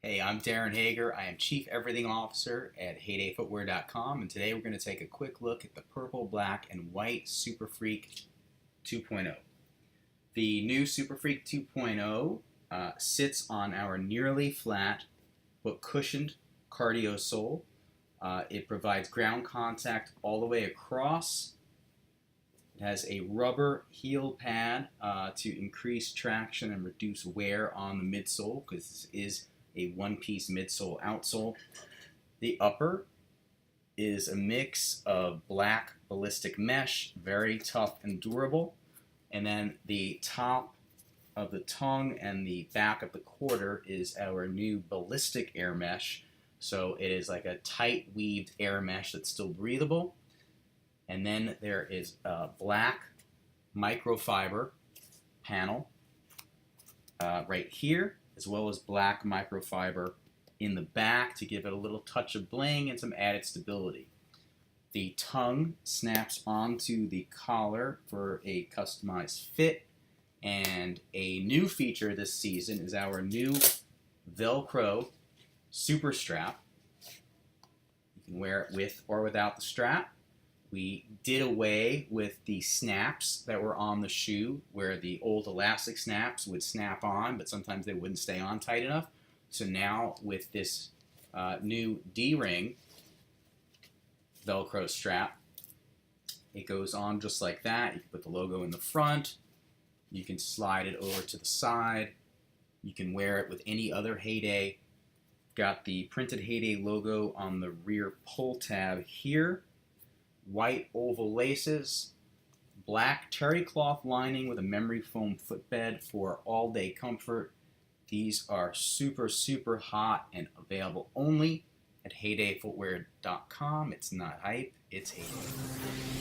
Hey, I'm Darren Hager. I am Chief Everything Officer at HeydayFootwear.com, and today we're going to take a quick look at the purple, black, and white Super Freak 2.0. The new Super Freak 2.0 sits on our nearly flat but cushioned cardio sole. It provides ground contact all the way across. It has a rubber heel pad to increase traction and reduce wear on the midsole, because this is a one-piece midsole outsole. The upper is a mix of black ballistic mesh, very tough and durable, and then the top of the tongue and the back of the quarter is our new ballistic air mesh. So it is like a tight weaved air mesh that's still breathable. And then there is a black microfiber panel right here, as well as black microfiber in the back to give it a little touch of bling and some added stability. The tongue snaps onto the collar for a customized fit, and a new feature this season is our new Velcro super strap. You can wear it with or without the strap. We did away with the snaps that were on the shoe, where the old elastic snaps would snap on, but sometimes they wouldn't stay on tight enough. So now with this new D-ring Velcro strap, it goes on just like that. You can put the logo in the front. You can slide it over to the side. You can wear it with any other Heyday. Got the printed Heyday logo on the rear pull tab here. White oval laces, black terry cloth lining with a memory foam footbed for all-day comfort. These are super, super hot and available only at HeydayFootwear.com. It's not hype, it's Heyday.